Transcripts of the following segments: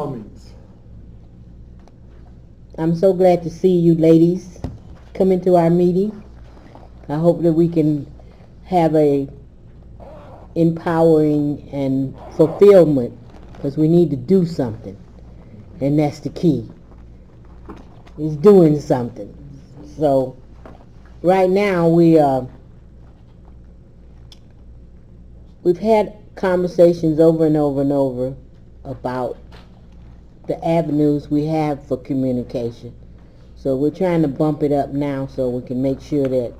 all means. I'm so glad to see you ladies come into our meeting. I hope that we can have a empowering and fulfillment, because we need to do something, and that's the key, is doing something. So right now we've had conversations over and over and over about the avenues we have for communication. So we're trying to bump it up now so we can make sure that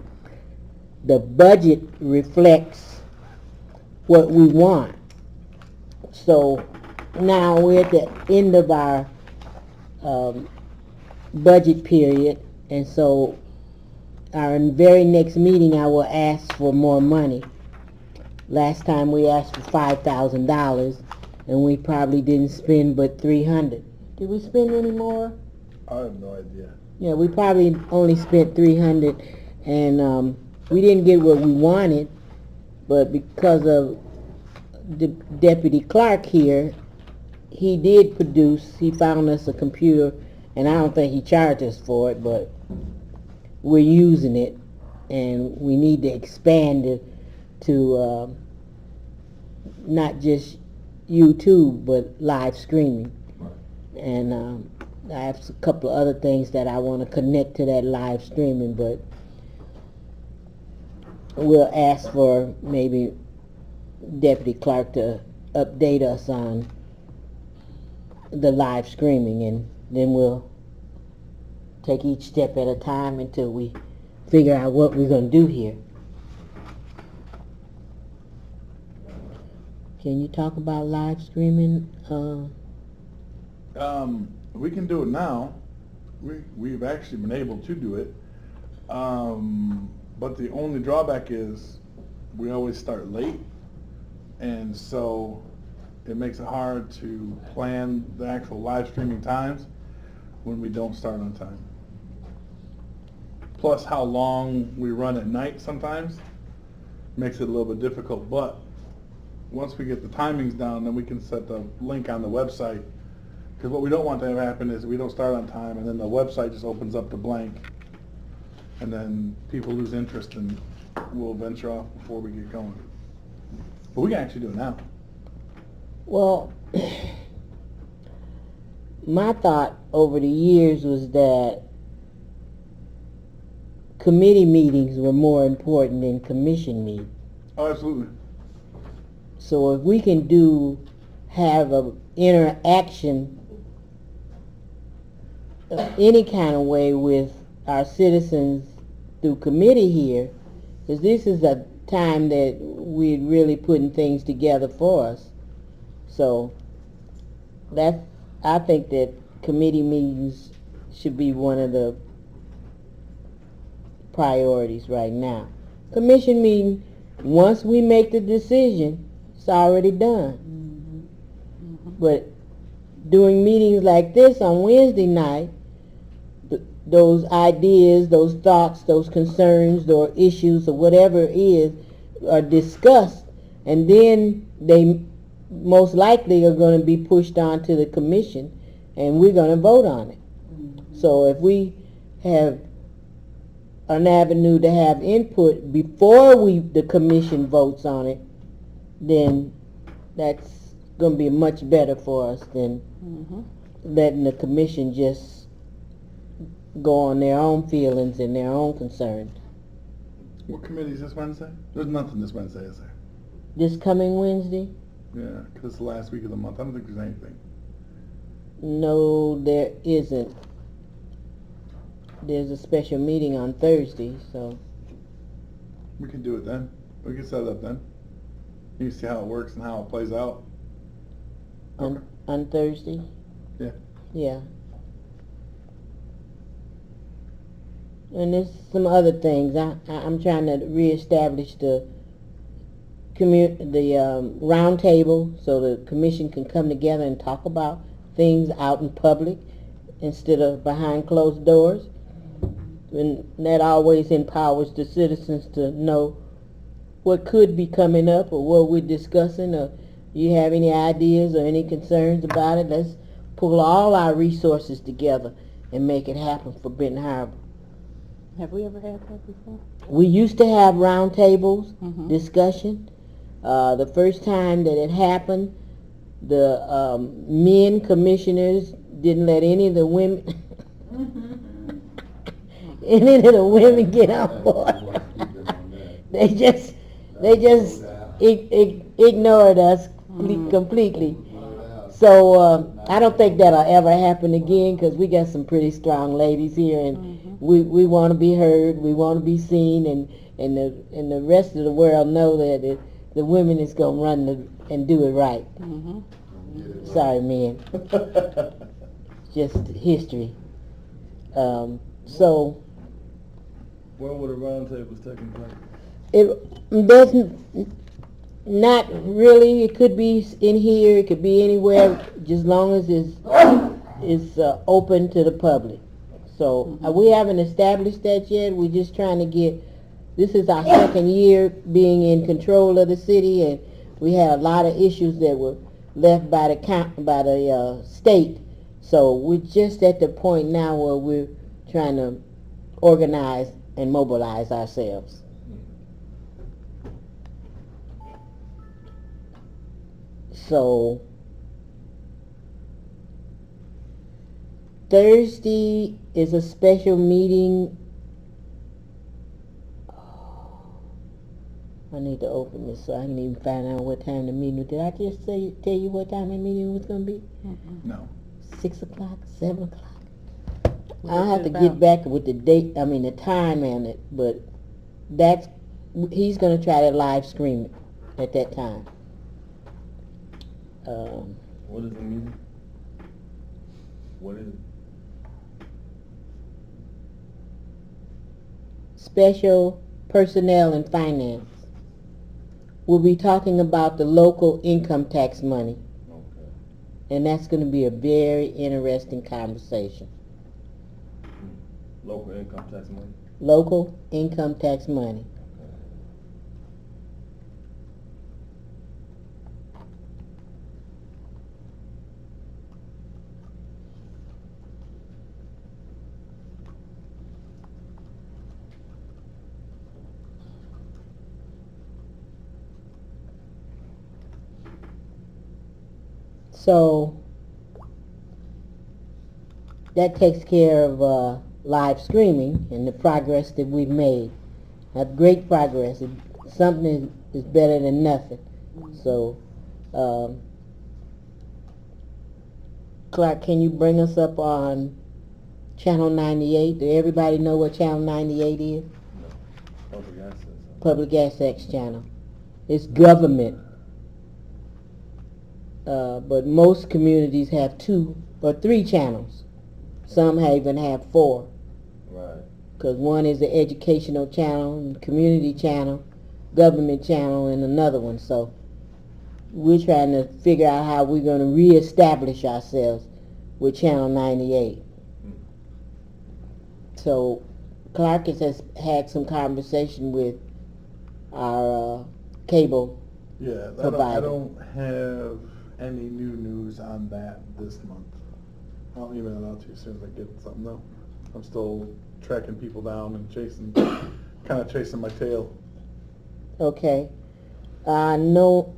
the budget reflects what we want. So now we're at the end of our budget period, and so our very next meeting I will ask for more money. Last time we asked for $5,000, and we probably didn't spend but $300. Did we spend any more? I have no idea. Yeah, we probably only spent $300, and we didn't get what we wanted, but because of the deputy clerk here, he did produce, he found us a computer, and I don't think he charged us for it, but we're using it, and we need to expand it to not just YouTube, but live streaming. And I have a couple of other things that I want to connect to that live streaming, but we'll ask for maybe deputy clerk to update us on the live streaming, and then we'll take each step at a time until we figure out what we're going to do here. Can you talk about live streaming? We can do it now. We've actually been able to do it. But the only drawback is we always start late, and so it makes it hard to plan the actual live streaming times when we don't start on time. Plus how long we run at night sometimes makes it a little bit difficult, but once we get the timings down, then we can set the link on the website, because what we don't want to have happen is we don't start on time and then the website just opens up to blank, and then people lose interest and we'll venture off before we get going. But we can actually do it now. Well, my thought over the years was that committee meetings were more important than commission meetings. Oh, absolutely. So if we can have an interaction any kind of way with our citizens through committee here, because this is a time that we're really putting things together for us. So I think that committee meetings should be one of the priorities right now. Commission meeting, once we make the decision, it's already done. But doing meetings like this on Wednesday night, those ideas, those thoughts, those concerns, or issues, or whatever it is, are discussed, and then they most likely are going to be pushed on to the commission, and we're going to vote on it. So if we have an avenue to have input before the commission votes on it, then that's going to be much better for us than letting the commission just go on their own feelings and their own concerns. What committee is this Wednesday? There's nothing this Wednesday, is there? This coming Wednesday? Yeah, because it's the last week of the month. I don't think there's anything. No, there isn't. There's a special meeting on Thursday, so. We can do it then. We can set it up then. You can see how it works and how it plays out. On Thursday? Yeah. Yeah. And there's some other things. I'm trying to reestablish the round table so the commission can come together and talk about things out in public instead of behind closed doors. And that always empowers the citizens to know what could be coming up or what we're discussing, or you have any ideas or any concerns about it, let's pull all our resources together and make it happen for Benton Harbor. Have we ever had that before? We used to have round tables, Mhm. discussion. The first time that it happened, the men commissioners didn't let any of the women any of the women get on board. They just ignored us completely. So I don't think that'll ever happen again, because we got some pretty strong ladies here, and we want to be heard, we want to be seen, and the rest of the world know that the women is gonna run and do it right. Sorry, men. Just history. So Where were the round tables taking place? it doesn't, not really. It could be in here, it could be anywhere, just long as it's open to the public. So we haven't established that yet. We're just trying to get, this is our second year being in control of the city, and we had a lot of issues that were left by the state. So we're just at the point now where we're trying to organize and mobilize ourselves. So Thursday is a special meeting. I need to open this so I can even find out what time the meeting was. Did I just tell you what time the meeting was going to be? No. 6 o'clock, 7 o'clock? I'll have to get back with the date, the time on it, but he's going to try to live stream it at that time. What is the meeting? What is it? Special Personnel and Finance. We'll be talking about the local income tax money, Okay. and that's going to be a very interesting conversation. Local income tax money. Local income tax money. So that takes care of live streaming and the progress that we've made. Have great progress. Something is better than nothing. So, Clark, can you bring us up on Channel 98? Do everybody know what Channel 98 is? No. Public access. Public access channel. It's government. But most communities have 2 or 3 channels. Some even have 4. Right. Because one is the educational channel, community channel, government channel, and another one. So we're trying to figure out how we're going to reestablish ourselves with Channel 98. So Clark has had some conversation with our cable Yeah, I provider. don't have any new news on that this month. I'll email it out to you as soon as I get something though. I'm still tracking people down and kind of chasing my tail. Okay. No.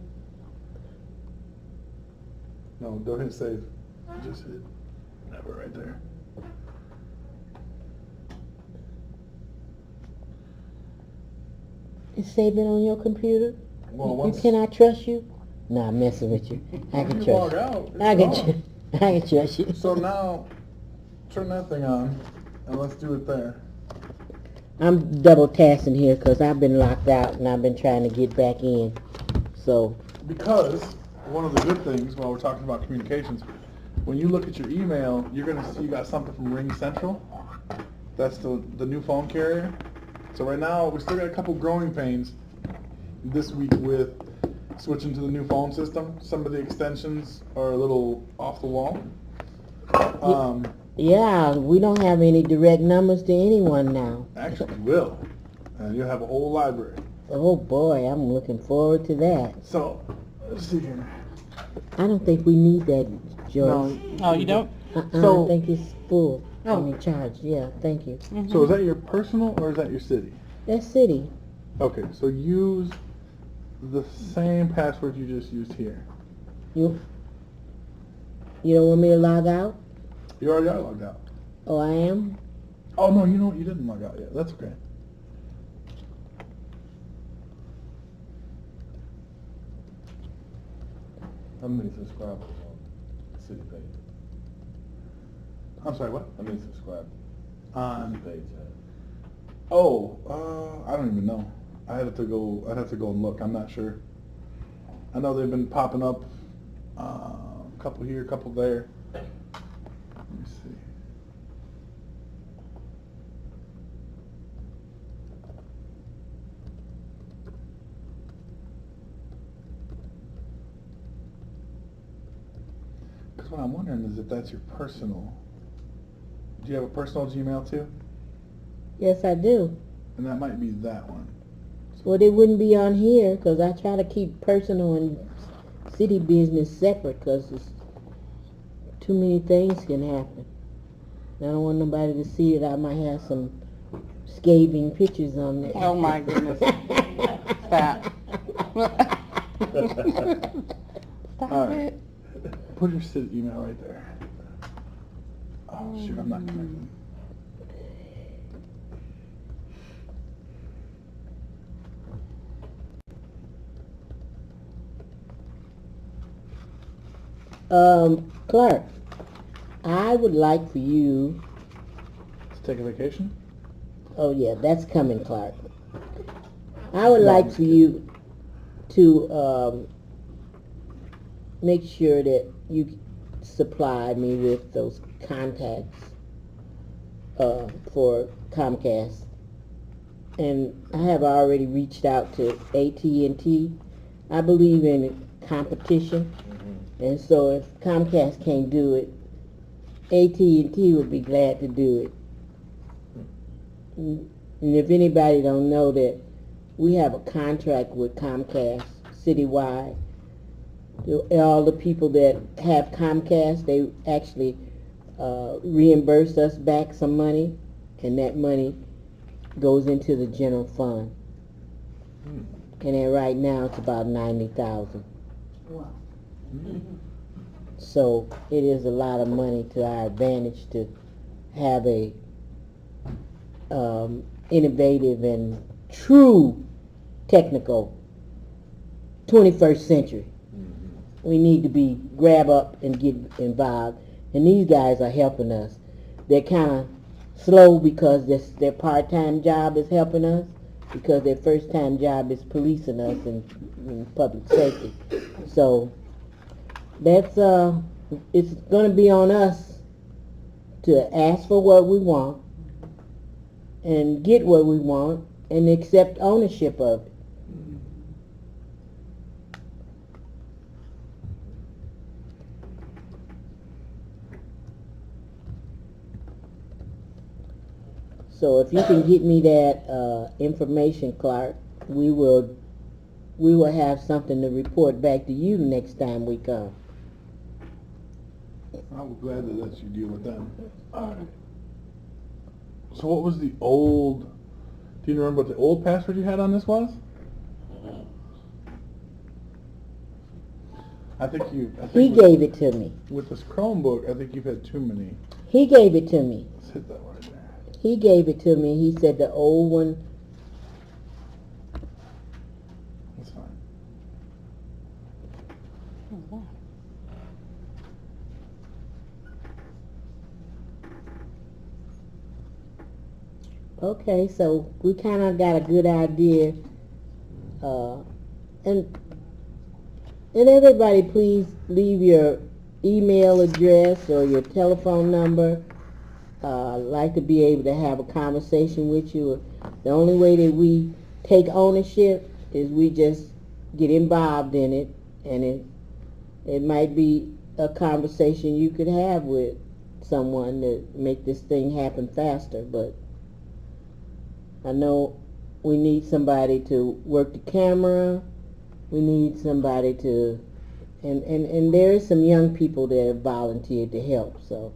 No, don't hit save. Just hit never right there. Is saving on your computer? Well, You once cannot trust you? No, I'm messing with you. I can you log trust you. out, it's I can gone. I can trust you. So now, turn that thing on, and let's do it there. I'm double tasking here because I've been locked out and I've been trying to get back in. So, Because one of the good things while we're talking about communications, when you look at your email, you're gonna see you got something from Ring Central. That's the new phone carrier. So right now we still got a couple growing pains this week with switching to the new phone system. Some of the extensions are a little off the wall. yeah, we don't have any direct numbers to anyone now. Actually, you will, and you'll have a whole library. Oh boy, I'm looking forward to that. So let's see here. I don't think we need that, Joyce. Oh, you don't? So- I think it's full. I Oh. mean, charged, yeah, thank you. So is that your personal or is that your city? That's city. Okay, so use the same password you just used here. You don't want me to log out? You already are logged out. Oh, I am? Oh no, you know what? You didn't log out yet. That's okay. How many subscribers on the city page? I'm sorry, what? How many subscribers On city page has? I don't even know. I'd have to go and look. I'm not sure. I know they've been popping up, a couple here, a couple there. Let me see. Because what I'm wondering is if that's your personal. Do you have a personal Gmail too? Yes, I do. And that might be that one. Well, they wouldn't be on here, because I try to keep personal and city business separate, because too many things can happen. I don't want nobody to see it. I might have some scathing pictures on there. Oh, my goodness. Stop. Stop All right. it. Put your city email right there. Oh shoot, I'm not connecting. Clark, I would like for you, Let's take a vacation. oh yeah, that's coming, Clark. I would No, I'm like just for you to make sure that you supply me with those contacts for Comcast. And I have already reached out to AT&T. I believe in competition. And so if Comcast can't do it, AT&T would be glad to do it. And if anybody don't know that, we have a contract with Comcast citywide. All the people that have Comcast, they actually reimburse us back some money, and that money goes into the general fund. And then right now it's about $90,000. Wow. So it is a lot of money to our advantage to have a innovative and true technical 21st century. We need to be grab up and get involved, and these guys are helping us. They're kind of slow because their part-time job is helping us, because their first-time job is policing us in public safety. So that's it's going to be on us to ask for what we want and get what we want and accept ownership of it. So if you can get me that information, Clark, we will have something to report back to you next time we come. I'm glad to let you deal with them. Alright. So what was the old, do you remember what the old password you had on this was? He gave it to me. With this Chromebook, I think you've had too many. He gave it to me. Let's hit that one right there. He gave it to me. He said the old one. That's fine. Okay, so we kind of got a good idea. And everybody, please leave your email address or your telephone number. I'd like to be able to have a conversation with you. The only way that we take ownership is we just get involved in it, and it might be a conversation you could have with someone to make this thing happen faster. But I know we need somebody to work the camera. We need somebody to And there is some young people that have volunteered to help, so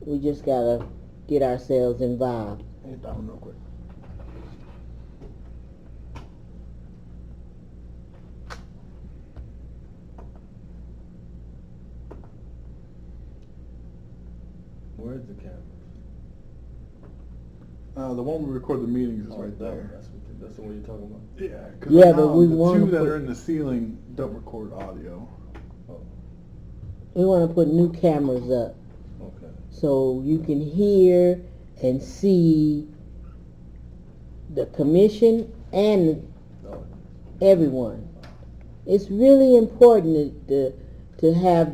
we just gotta get ourselves involved. Hit that one real quick. Where's the camera? The one we record the meetings is right that one, there. That's the one you're talking about? Yeah, because Yeah, but we the wanna two that put- are in the ceiling don't record audio. Oh, We wanna put new cameras up okay. so you can hear and see the commission and Oh, everyone. It's really important to have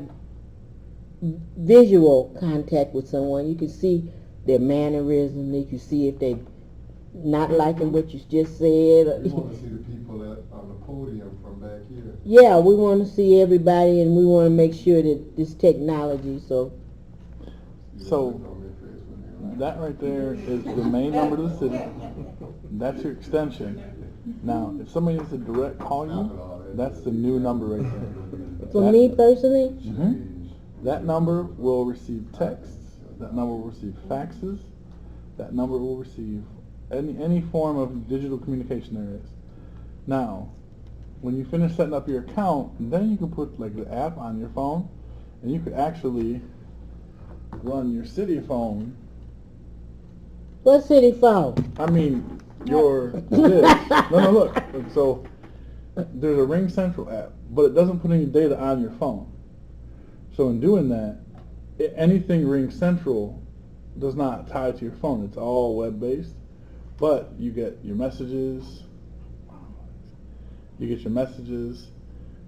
visual contact with someone. You can see their mannerism. You can see if they not liking what you just said. We want to see the people on the podium from back here. Yeah, we want to see everybody, and we want to make sure that this technology. So So, that right there is the main number to the city. That's your extension. Now, if somebody needs to direct call you, that's the new number right there. for That- me personally, Mhm. That number will receive texts. That number will receive faxes. That number will receive any form of digital communication there is. Now, when you finish setting up your account, then you can put like the app on your phone, and you could actually run your city phone. what city phone? I mean, your this. No, look. So there's a Ring Central app, but it doesn't put any data on your phone. So in doing that, anything Ring Central does not tie to your phone. It's all web-based, but you get your messages. You get your messages,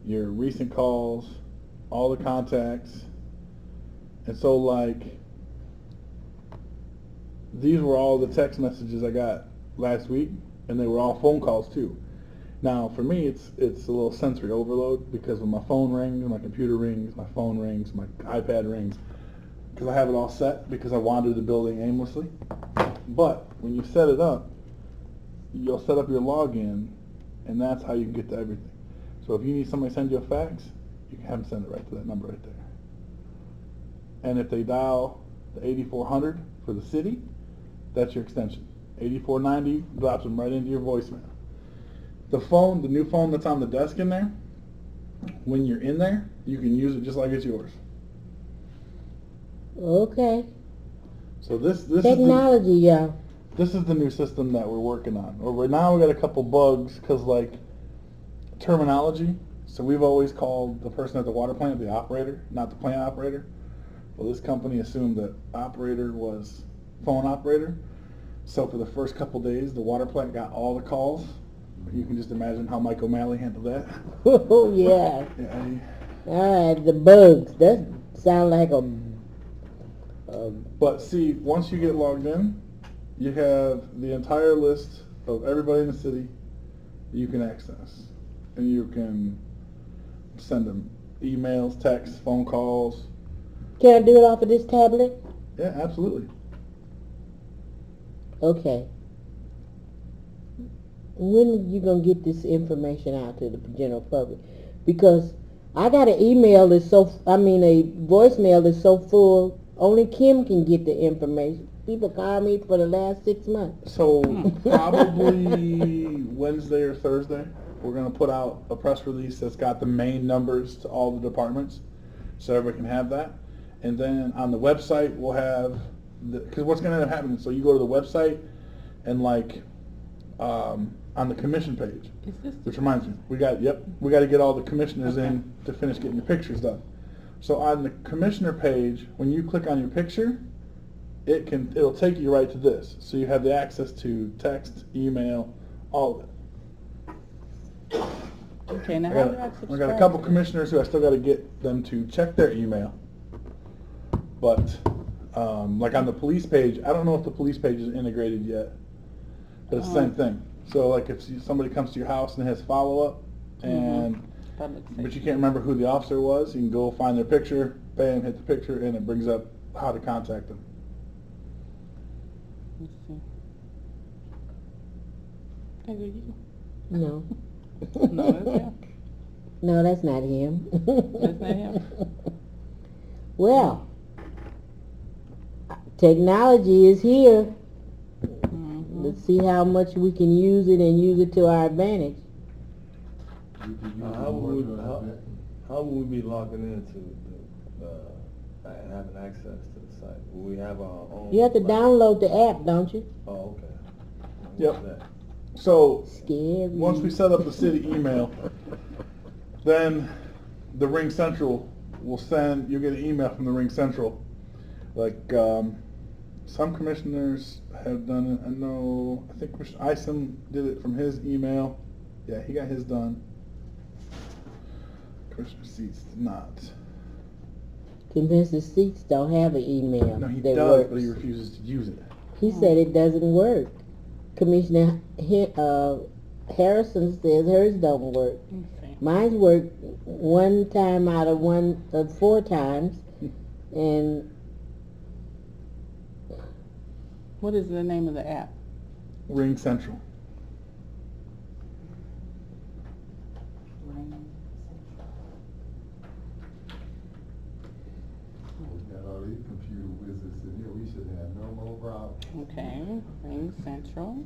your recent calls, all the contacts. And so like, these were all the text messages I got last week, and they were all phone calls too. Now, for me, it's a little sensory overload because when my phone rings, my computer rings, my phone rings, my iPad rings, because I have it all set because I wandered the building aimlessly. But when you set it up, you'll set up your login, and that's how you can get to everything. So if you need somebody to send you a fax, you can have them send it right to that number right there. And if they dial the 8400 for the city, that's your extension. 8490 drops them right into your voicemail. The phone, the new phone that's on the desk in there, when you're in there, you can use it just like it's yours. Okay, So this technology, y'all. this is the new system that we're working on. Or right now we got a couple bugs because like terminology. So we've always called the person at the water plant the operator, not the plant operator. Well, this company assumed that operator was phone operator. So for the first couple days, the water plant got all the calls. You can just imagine how Mike O'Malley handled that. Oh yeah. Yeah, All right, the bugs. That sound like a but see, once you get logged in, you have the entire list of everybody in the city you can access. And you can send them emails, texts, phone calls. Can I do it off of this tablet? Yeah, absolutely. Okay. When are you gonna get this information out to the general public? Because I got an email that's a voicemail that's so full, only Kim can get the information. People call me for the last 6 months. So probably Wednesday or Thursday, we're going to put out a press release that's got the main numbers to all the departments so everybody can have that. And then on the website, we'll have, because what's going to end up happening, so you go to the website and like on the commission page, which reminds me, we got to get all the commissioners in to finish getting your pictures done. So on the commissioner page, when you click on your picture, it'll take you right to this. So you have the access to text, email, all of it. Okay, now I how got, do I I subscribe? got a couple commissioners who I still got to get them to check their email. But like on the police page, I don't know if the police page is integrated yet, but it's the same thing. So like if somebody comes to your house and has follow-up, and Public but safety. you can't remember who the officer was, you can go find their picture, bam, hit the picture, and it brings up how to contact them. Let's see. Hey, do you? No. No, that's him. No, that's not him. That's not him? Well, technology is here. Mhm. Let's see how much we can use it and use it to our advantage. We could use How it would more we, to our how, advantage. how would we be logging into and having access to the site? Will we have our own? You have to like- download the app, don't you? Oh, okay. Yep. What's that? So, Scary. once we set up the city email, then the Ring Central will send, you'll get an email from the Ring Central. Like, some commissioners have done it. I know, I think Commissioner Isom did it from his email. Yeah, he got his done. Commissioner Seats did not. Convinced Seats don't have an email. No, he that does, works. but he refuses to use it. He said it doesn't work. Commissioner Harrison says hers don't work. Okay. Mine's worked one time out of 4 times, and What is the name of the app? Ring Central. We got all these computer wizards in here, we should have no more problems. Okay, Ring Central.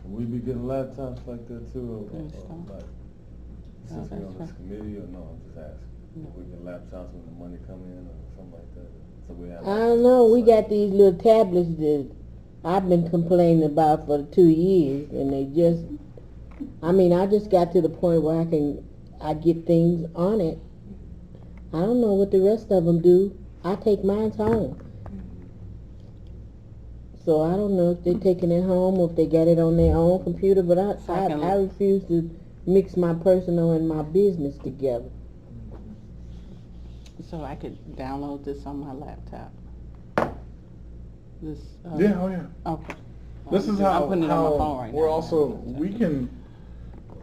Will we be getting laptops like that too, Good stuff. like, Oh, since we're that's on this right. committee, or no, I'm just asking? Will we get laptops when the money come in, or something like that? So we have. I don't know, we got these little tablets that I've been complaining about for 2 years, and they just, I just got to the point where I get things on it. I don't know what the rest of them do. I take mine home. So I don't know if they're taking it home or if they got it on their own computer, but So I can- I refuse to mix my personal and my business together. So I could download this on my laptop. This. Yeah, oh yeah. Okay. This is I'm how, putting it on my phone right we're now. also, we can,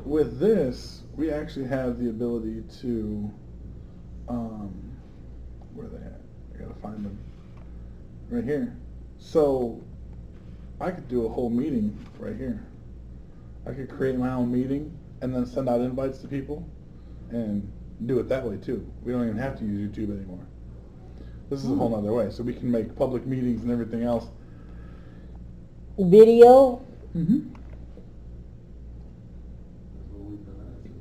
with this, we actually have the ability to, where are they at? I gotta find them. Right here. So, I could do a whole meeting right here. I could create my own meeting and then send out invites to people and do it that way too. We don't even have to use YouTube anymore. This is a whole nother way. So we can make public meetings and everything else. Video, Mm-hmm. That's what we've been asking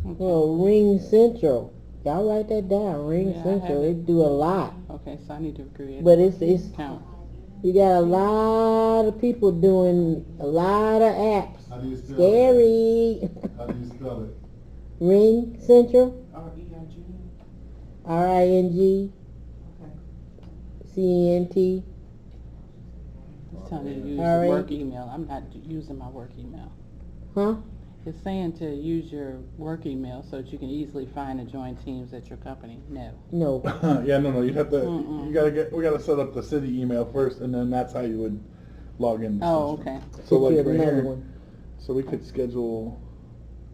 for. well, Ring Central. Y'all write that down, Ring Yeah, I Central. have They it. do a lot. Okay, so I need to create. But an it's account. you got a lot of people doing a lot of apps. How do you spell Scary. How do you spell it? Ring Central. R-E-I-G. RING Okay. CENT. It's telling me to use All the right. work email. I'm not using my work email. Huh? It's saying to use your work email so that you can easily find and join teams at your company. No. No. Yeah, no, you'd have to, Mm-mm. we gotta set up the city email first, and then that's how you would log in. Oh, essentially. okay. So like Get you right another here, one. so we could schedule,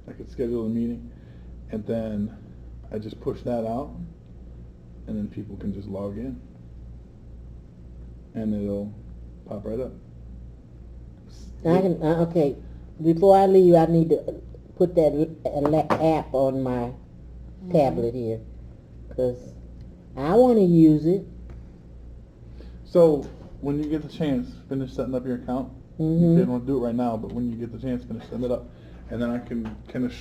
I could schedule a meeting, and then I just push that out, and then people can just log in. And it'll pop right up. I can, okay. Before I leave, I need to put that app on my tablet here, 'cause I want to use it. So, when you get the chance, finish setting up your account. Mhm. You don't want to do it right now, but when you get the chance, finish setting it up. And then I can kind of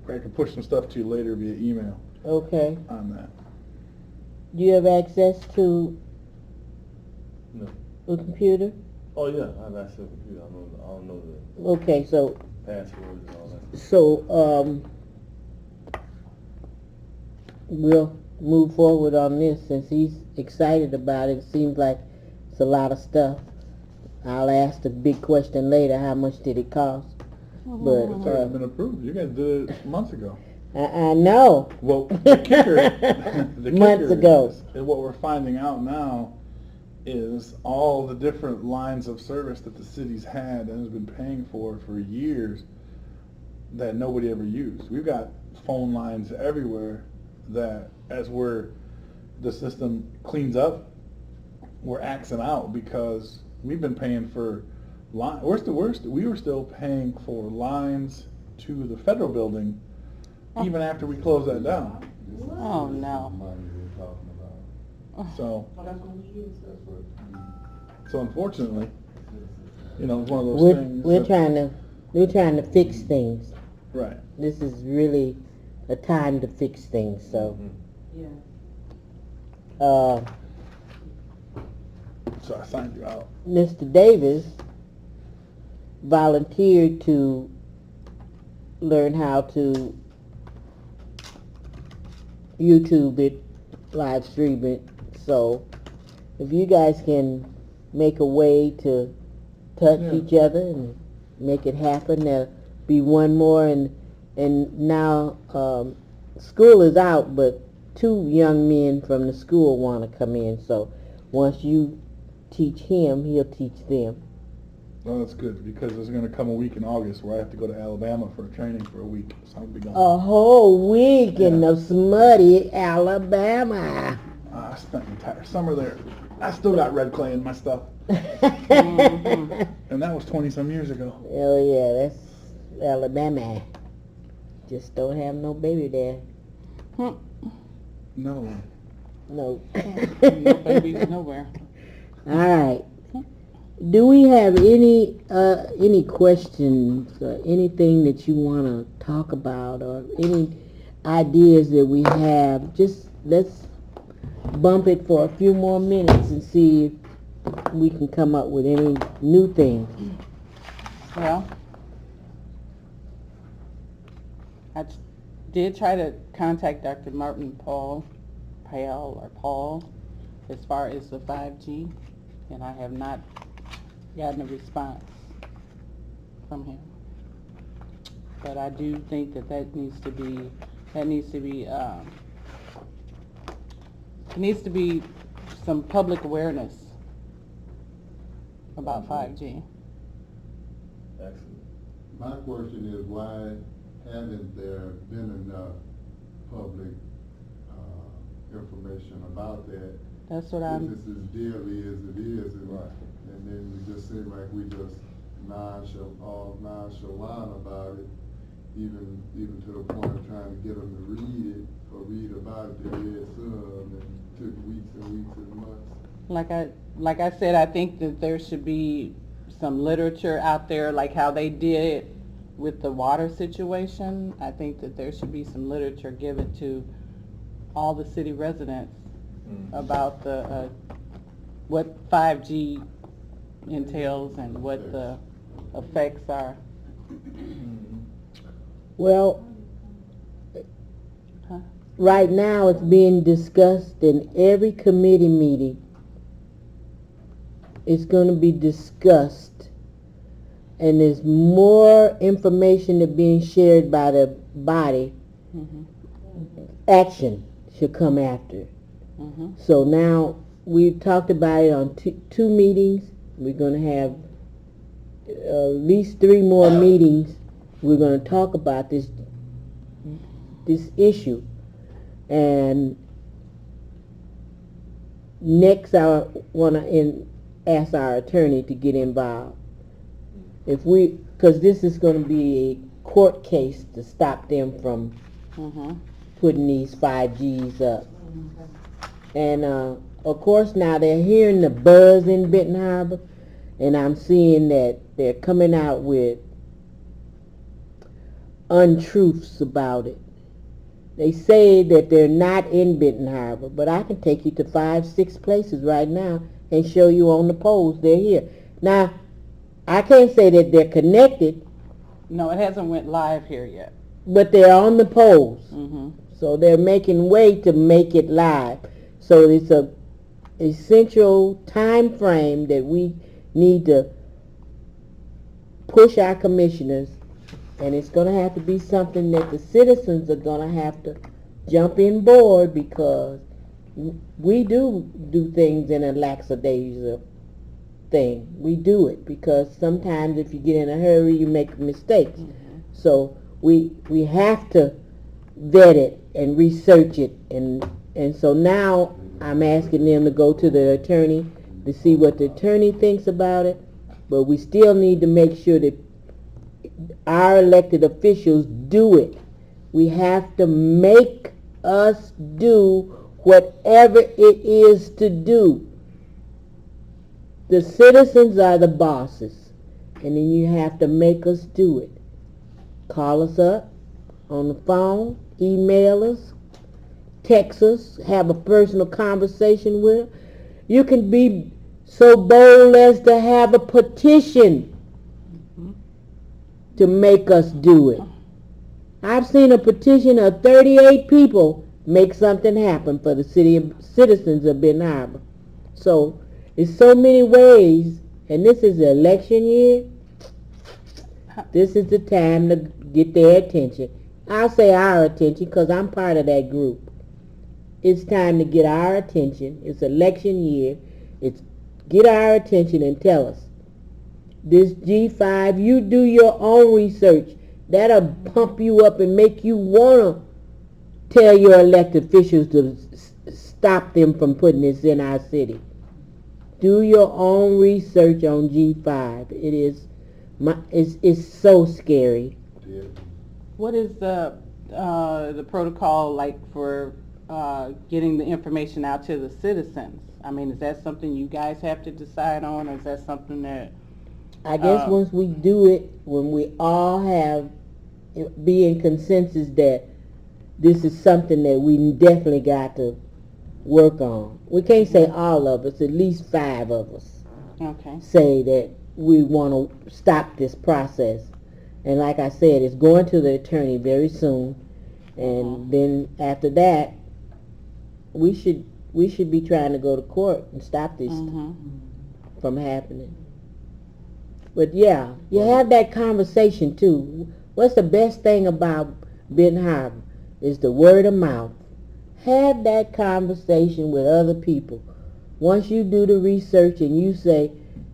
I can push some stuff to you later via email Okay. on that. Do you have access to No. a computer? Oh, yeah, I have access to the computer. I don't know the Okay, so passwords and all that. So, we'll move forward on this since he's excited about it. It seems like it's a lot of stuff. I'll ask the big question later, how much did it cost? But, It's already been approved. You guys did it months ago. I know. Well, the kicker, the Months kicker ago. is, and what we're finding out now is all the different lines of service that the city's had and has been paying for years that nobody ever used. We've got phone lines everywhere that as the system cleans up, we're axing out because we've been paying for we were still paying for lines to the federal building even after we close that down. This is Oh, serious no. money we're talking about. So, That's what. so unfortunately, you know, it's one of those We're, things. we're that- trying to fix things. Right. This is really a time to fix things, so. So I signed you out. Mr. Davis volunteered to learn how to YouTube it, live stream it. So if you guys can make a way to touch Yeah. each other and make it happen, there'll be one more. And now school is out, but 2 young men from the school want to come in. So once you teach him, he'll teach them. Well, that's good because there's going to come a week in August where I have to go to Alabama for a training for a week. So I'll be gone. A whole week in Yeah. the smutty Alabama. I spent the entire summer there. I still got red clay in my stuff, and that was 20-some years ago. Oh yeah, that's Alabama. Just don't have no baby there. No. No. No babies nowhere. All right. Do we have any questions or anything that you want to talk about or any ideas that we have? Just let's bump it for a few more minutes and see if we can come up with any new things. Well, I did try to contact Dr. Martin Paul, as far as the 5G, and I have not gotten a response from him. But I do think that needs to be some public awareness about 5G. Excellent. My question is, why haven't there been enough public information about that? That's what If it's as dearly as it is, and then we just seem like we just nonchalant about it, even to the point of trying to get them to read it or read about it. They read some, and it took weeks and weeks and months. Like I said, I think that there should be some literature out there, like how they did with the water situation. I think that there should be some literature given to all the city residents about the what 5G entails and what the effects are. Well, Huh? right now it's being discussed in every committee meeting. It's going to be discussed, and there's more information that being shared by the body. Mhm. Action should come after. Mhm. So now we've talked about it on two meetings. We're going to have at least 3 more meetings. We're going to talk about this issue. And next I want to ask our attorney to get involved. Because this is going to be a court case to stop them from Mhm. putting these 5Gs up. And of course now they're hearing the buzz in Benton Harbor, and I'm seeing that they're coming out with untruths about it. They say that they're not in Benton Harbor, but I can take you to 5-6 places right now and show you on the poles they're here. Now, I can't say that they're connected, No, it hasn't went live here yet. but they're on the poles. Mhm. So they're making way to make it live. So it's a essential time frame that we need to push our commissioners, and it's going to have to be something that the citizens are going to have to jump in board, because we do things in a lackadaisical thing. We do it because sometimes if you get in a hurry, you make mistakes. So we have to vet it and research it, and so now I'm asking them to go to the attorney to see what the attorney thinks about it, but we still need to make sure that our elected officials do it We have to make us do whatever it is to do. The citizens are the bosses, and then you have to make us do it. Call us up on the phone, email us, text us, have a personal conversation with us. You can be so bold as to have a petition to make us do it. I've seen a petition of 38 people make something happen for the citizens of Benton Harbor. So, there's so many ways, and this is the election year. This is the time to get their attention. I'll say our attention because I'm part of that group. It's time to get our attention. It's election year. It's get our attention and tell us. This G5, you do your own research. That'll pump you up and make you want to tell your elected officials to stop them from putting this in our city. Do your own research on G5. It's so scary. Yeah. What is the protocol like for getting the information out to the citizens? I mean, is that something you guys have to decide on, or is that something that... I guess once we do it, when we all be in consensus that this is something that we definitely got to work on. We can't say all of us, at least 5 of us Okay. say that we want to stop this process. And like I said, it's going to the attorney very soon. And then after that, we should be trying to go to court and stop this from happening. But yeah, you have that conversation too. What's the best thing about Benton Harbor is the word of mouth. Have that conversation with other people. Once you do the research and you say,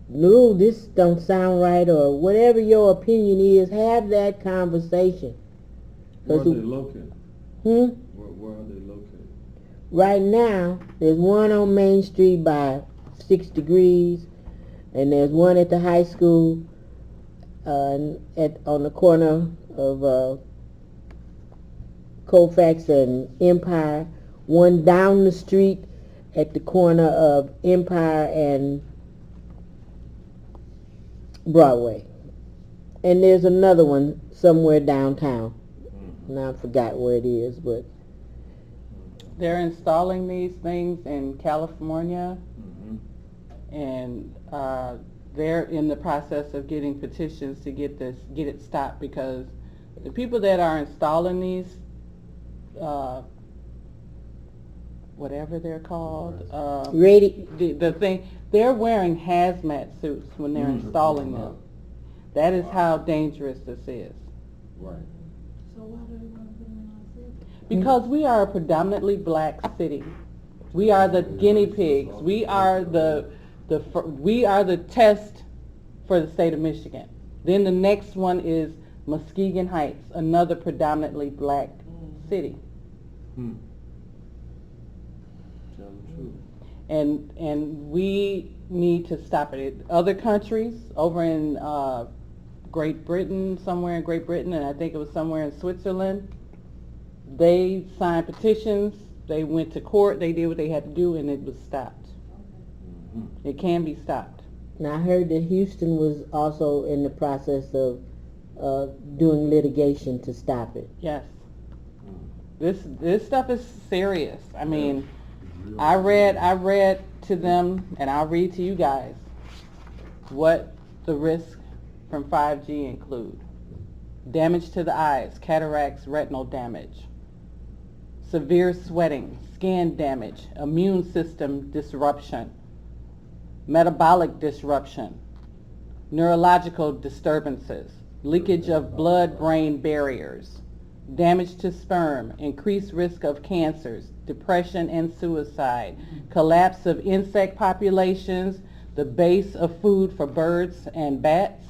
no, this don't sound right, or whatever your opinion is, have that conversation. Where are they located? Where are they located? Right now, there's one on Main Street by 6 Degrees, and there's one at the high school on the corner of Colfax and Empire, one down the street at the corner of Empire and Broadway. And there's another one somewhere downtown. Now I forgot where it is, but... They're installing these things in California, and they're in the process of getting petitions to get it stopped, because the people that are installing these, whatever they're called, the thing, they're wearing hazmat suits when they're installing them. That is how dangerous this is. Right. So why do they want to put them in our city? Because we are a predominantly black city. We are the guinea pigs. We are we are the test for the state of Michigan. Then the next one is Muskegon Heights, another predominantly black city. Tell the truth. And we need to stop it. Other countries over in Great Britain, somewhere in Great Britain, and I think it was somewhere in Switzerland, they signed petitions, they went to court, they did what they had to do, and it was stopped. It can be stopped. Now I heard that Houston was also in the process of doing litigation to stop it. Yes. This stuff is serious. I mean, I read to them, and I'll read to you guys what the risks from 5G include. Damage to the eyes, cataracts, retinal damage, severe sweating, skin damage, immune system disruption, metabolic disruption, neurological disturbances, leakage of blood-brain barriers, damage to sperm, increased risk of cancers, depression and suicide, collapse of insect populations, the base of food for birds and bats,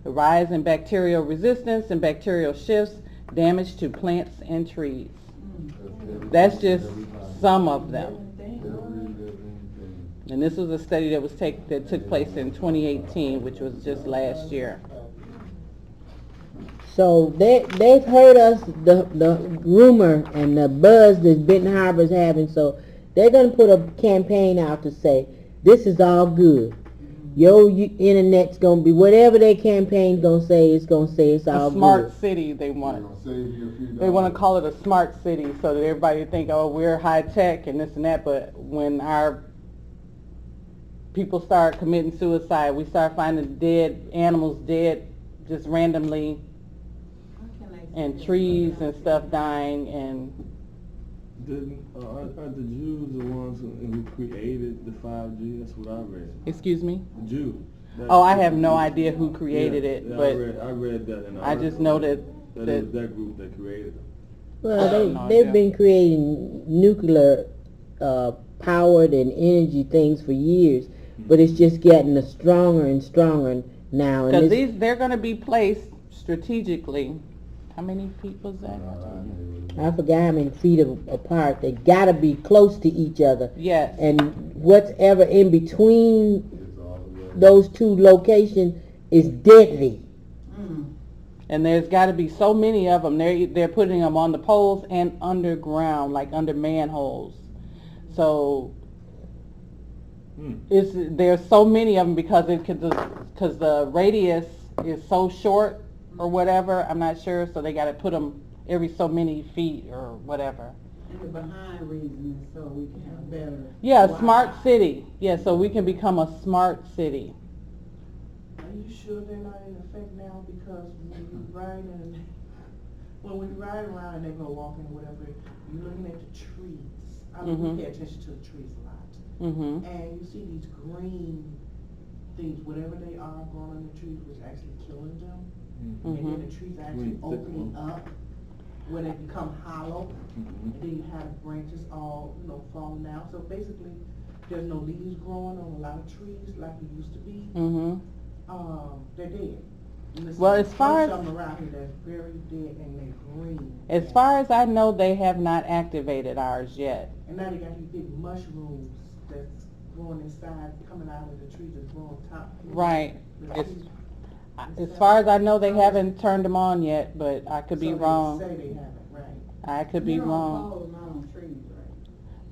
the rise in bacterial resistance and bacterial shifts, damage to plants and trees. That's just some of them. And this was a study that took place in 2018, which was just last year. So they've heard us, the rumor and the buzz that Benton Harbor's having, so they're gonna put a campaign out to say, this is all good. Your internet's gonna be, whatever their campaign's gonna say, it's gonna say it's all A smart good. city, they They're want. gonna save you a few They want to dollars. call it a smart city so that everybody think, oh, we're high tech and this and that. But when our people start committing suicide, we start finding dead animals dead just randomly, and trees and stuff dying, and Aren't the Jews the ones who created the 5G? That's what I read. excuse me. The Jews. Oh, I have no idea who created Yeah, it, yeah, but I read that in the I just article, know that that it was that group that created it. Well, No they've idea. been creating nuclear powered and energy things for years, but it's just getting stronger and stronger now. And because this- they're going to be placed strategically. How many feet was that? I forgot how many feet apart. They gotta be close to each other. Yes. And whatever in between It's all the way. those two locations is deadly. And there's got to be so many of them. They're putting them on the poles and underground, like under manholes. So there's so many of them because the radius is so short or whatever. I'm not sure. So they got to put them every so many feet or whatever. And the behind reason is so we can have better. Yeah, a Wi-Fi. smart city. Yeah, so we can become a smart city. Are you sure they're not in effect now? Because when we ride around and they go walking or whatever, you're looking at the trees. I mean, Mhm. we pay attention to the trees a lot. Mhm. And you see these green things, whatever they are, growing on the trees, which actually killing them. And then the trees are actually Green, thick opening ones. up where they become hollow. Mhm. And then you have branches all, falling out. So basically, there's no leaves growing on a lot of trees like it used to be. Mhm. They're dead. And there's Well, as far as- some around here that's very dead and they're green. As far as I know, they have not activated ours yet. And now they got these big mushrooms that's growing inside, coming out of the trees that's growing top. Right. The It's- trees. As far as I know, they haven't turned them on yet, but I could be So wrong. They say they haven't, right? I could be They're on wrong. poles, not on trees, right?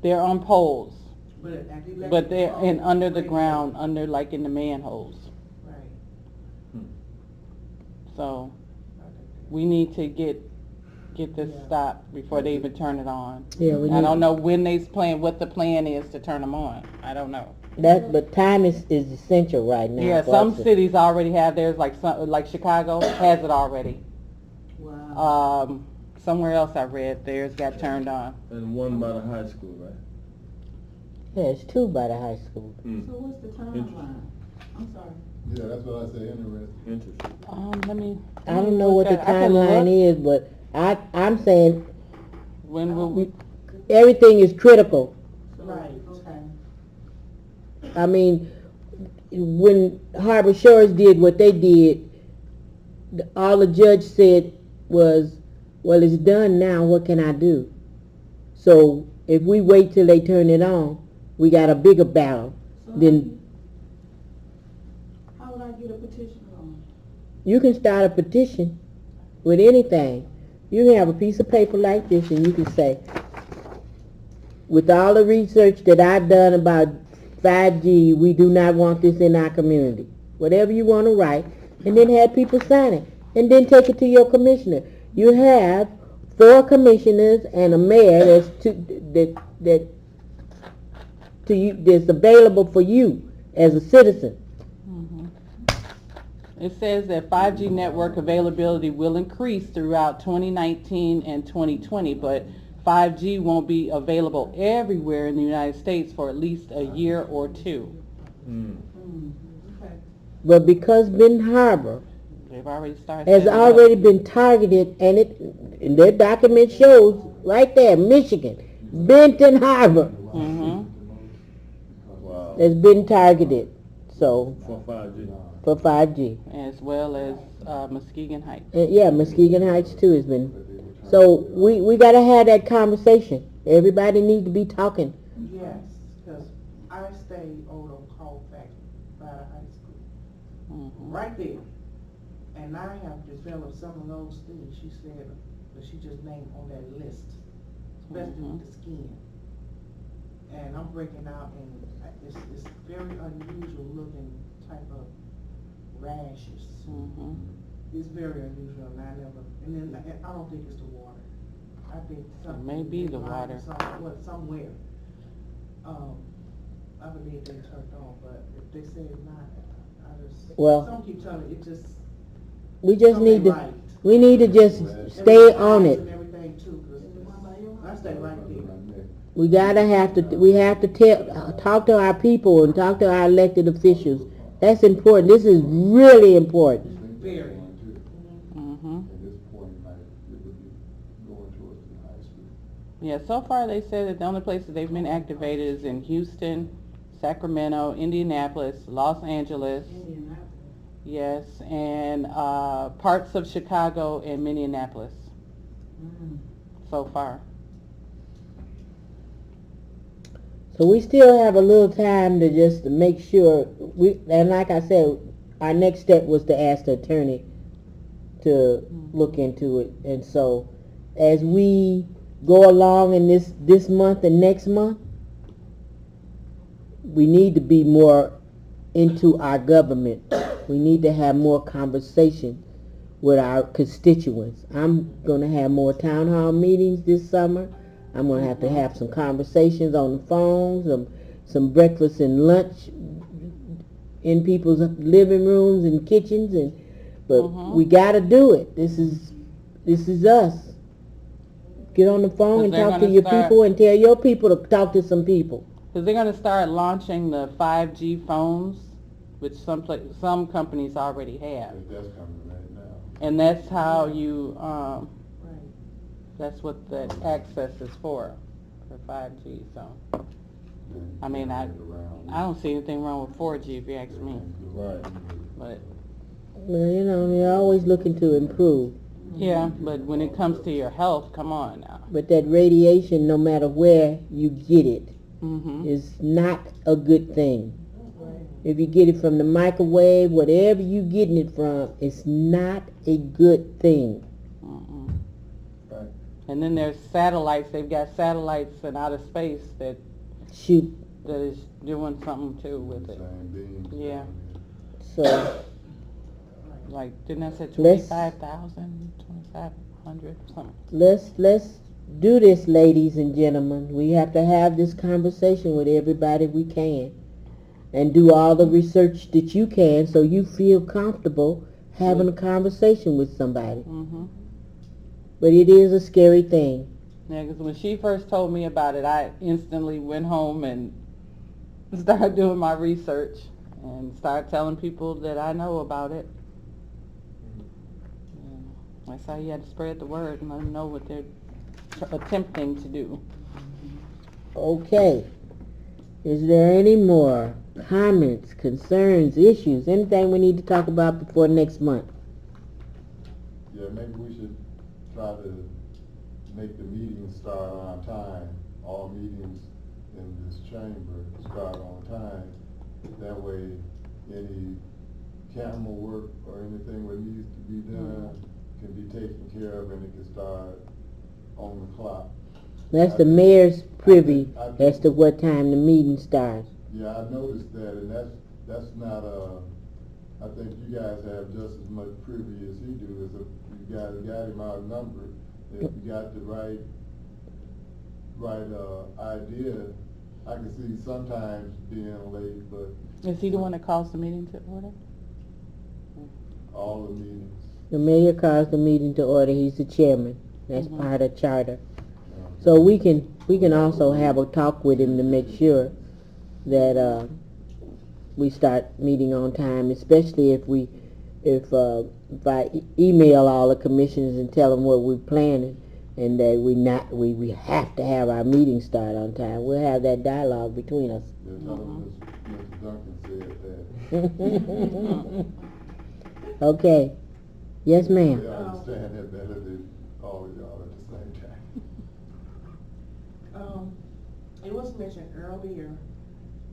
They're on poles, But it actually but they're in under the Right. ground, under like in the manholes. Right. So we need to get this Yeah. stopped before they even turn it on. Yeah, we I need don't know when they's playing, what the plan is to turn them on. I don't know. that, but time is essential right now. Yeah, for some us to- cities already have theirs, like Chicago has it already. Wow. Somewhere else I read theirs got turned on. And one by the high school, right? There's two by the high school. So what's the timeline? I'm sorry. Yeah, that's what I say, interesting. Interesting. Let me. I don't know what the I can timeline look. is, but I'm saying When will we? everything is critical. Right. Okay. I mean, when Harbor Shores did what they did, all the judge said was, well, it's done now, what can I do? So if we wait till they turn it on, we got a bigger battle. So Then how would I get a petition on? you can start a petition with anything. You can have a piece of paper like this and you can say, with all the research that I've done about 5G, we do not want this in our community. Whatever you want to write, and then have people sign it, and then take it to your commissioner. You have 4 commissioners and a mayor that's available for you as a citizen. It says that 5G network availability will increase throughout 2019 and 2020, but 5G won't be available everywhere in the United States for at least a year or 2. Okay. But because Benton Harbor They've already started. has setting it up. already been targeted, and their document shows right there, Michigan, Benton Harbor Mhm. Wow. has been targeted, so, For 5G. for 5G. As well as Muskegon Heights. And yeah, Muskegon Heights too has been, so we gotta have that conversation. Everybody needs to be talking. Yes, because I stay over on Colfax by the high school. Mhm. Right there. And I have developed some of those things she said, that she just named on that list, especially with the skin. And I'm breaking out and it's very unusual looking type of rashes. Mhm. It's very unusual and and then I don't think it's the water. I think something. may be the they water. Somewhere. I believe they turned on, but if they say it's not, Well- some keep telling me it just. We just something need to, right. we need to just And stay the on eyes it. and everything too, 'cause I stay right there. We have to talk to our people and talk to our elected officials. That's important. This is really important. Very. Mhm. At this point, like, it would be going towards the high school. Yeah, so far they said that the only places they've been activated is in Houston, Sacramento, Indianapolis, Los Angeles, yes, and parts of Chicago and Minneapolis so far. So we still have a little time to just to make sure, and like I said, our next step was to ask the attorney to look into it. And so as we go along in this month and next month, we need to be more into our government. We need to have more conversation with our constituents. I'm going to have more town hall meetings this summer. I'm going to have some conversations on the phone, some breakfast and lunch in people's living rooms and kitchens, but we got to do it. This is us. Get on the phone and talk to your people and tell your people to talk to some people. Because they're going to start launching the 5G phones, which some companies already have. That's coming right now. And that's how you, Right. that's what that access is for 5G. So, I mean, I don't see anything wrong with 4G if you ask me. Right. But Well, they're always looking to improve. yeah, but when it comes to your health, come on now. But that radiation, no matter where you get it, Mhm. is not a good thing. If you get it from the microwave, whatever you getting it from, it's not a good thing. Mm-mm. Right. And then there's satellites. They've got satellites in outer space that Shoot. is doing something too with it. Same beings. Yeah. So Like, didn't I say Let's- 25,000, 2,500, something? let's do this, ladies and gentlemen. We have to have this conversation with everybody we can, and do all the research that you can, so you feel comfortable having a conversation with somebody. Mm-hmm. But it is a scary thing. Yeah, because when she first told me about it, I instantly went home and started doing my research and started telling people that I know about it. And that's how you had to spread the word and let them know what they're attempting to do. Okay. Is there any more comments, concerns, issues, anything we need to talk about before next month? Yeah, maybe we should try to make the meetings start on time. All meetings in this chamber start on time. That way, any camera work or anything that needs to be done can be taken care of and it can start on the clock. That's the mayor's privy as to what time the meeting starts. Yeah, I noticed that, and that's not, I think you guys have just as much privy as he do, as if you guys got him outnumbered. If you got the right idea, I can see sometimes being late, but Is he the one that calls the meeting to order? all the meetings. The mayor calls the meeting to order. He's the chairman. That's Mhm. part of charter. So we can also have a talk with him to make sure that we start meeting on time, especially if I email all the commissioners and tell them what we're planning and that we have to have our meeting start on time. We'll have that dialogue between us. Yeah, tell them Mr. Duncan said that. Okay. Yes, ma'am. They understand that better than all of y'all at the same time. It was mentioned earlier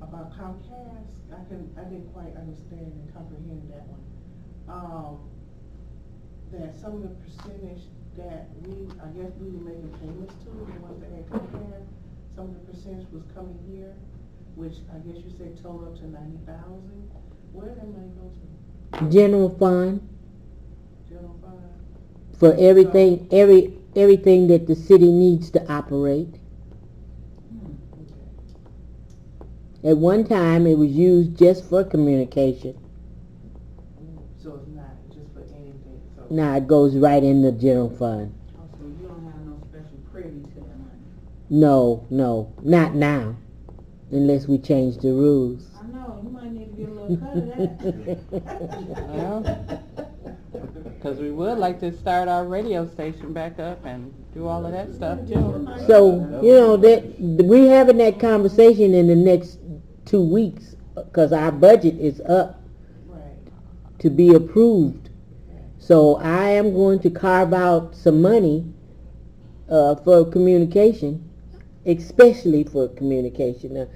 about Comcast. I didn't quite understand and comprehend that one. that some of the percentage that I guess we were making payments to, the ones that had Comcast, some of the percentage was coming here, which I guess you said total up to 90,000. Where did that money go to? General fund General fund? for everything, everything that the city needs to operate. At one time, it was used just for communication. So it's not just for anything, so. Now it goes right in the general fund. Oh, so you don't have no special privy to that money? No, not now, unless we change the rules. I know, you might need to get a little cut of that. Because we would like to start our radio station back up and do all of that stuff too. So, you know, that we having that conversation in the next 2 weeks, because our budget is up Right. to be approved. So I am going to carve out some money for communication, especially for communication.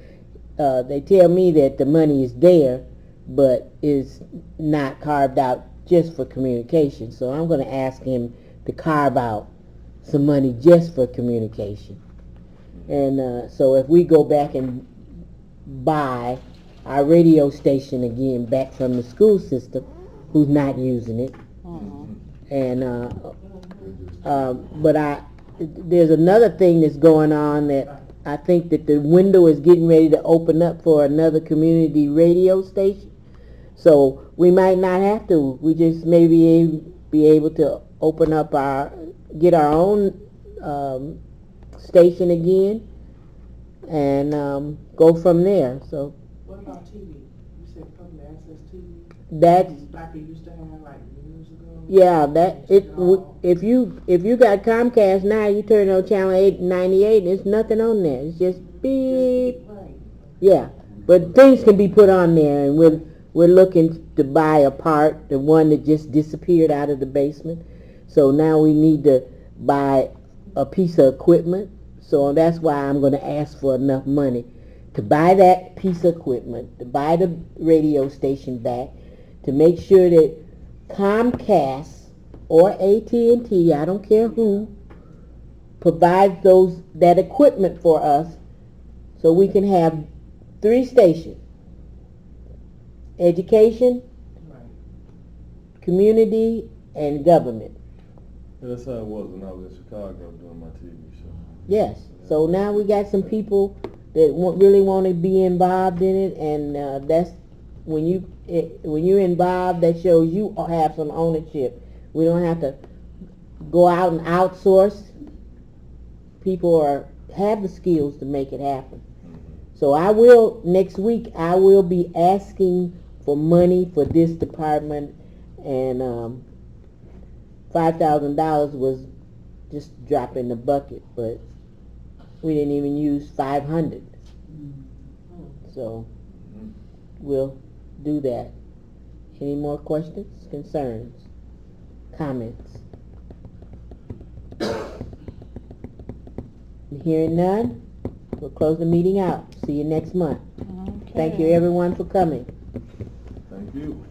They tell me that the money is there, but is not carved out just for communication. So I'm going to ask him to carve out some money just for communication. And so if we go back and buy our radio station again back from the school system, who's not using it, and but there's another thing that's going on that I think that the window is getting ready to open up for another community radio station. So we might not have to. We just maybe be able to open up get our own station again, and go from there. So What about TV? You said public access TV? that's Like it used to have like years ago? yeah. If you got Comcast now, you turn on channel 898, and there's nothing on there. It's just beep. Right. Yeah, but things can be put on there, and we're looking to buy a part, the one that just disappeared out of the basement. So now we need to buy a piece of equipment. So that's why I'm going to ask for enough money to buy that piece of equipment, to buy the radio station back, to make sure that Comcast or AT&T, I don't care who, provides that equipment for us, so we can have 3 stations: education, Right. community, and government. That's how it was when I was in Chicago doing my TV show. Yes. So now we got some people that really want to be involved in it, and that's when you're involved, that shows you have some ownership. We don't have to go out and outsource. People have the skills to make it happen. So next week I will be asking for money for this department, and $5,000 was just drop in the bucket, but we didn't even use 500. So we'll do that. Any more questions, concerns, comments? Hearing none, we'll close the meeting out. See you next month. Thank you everyone for coming. Thank you.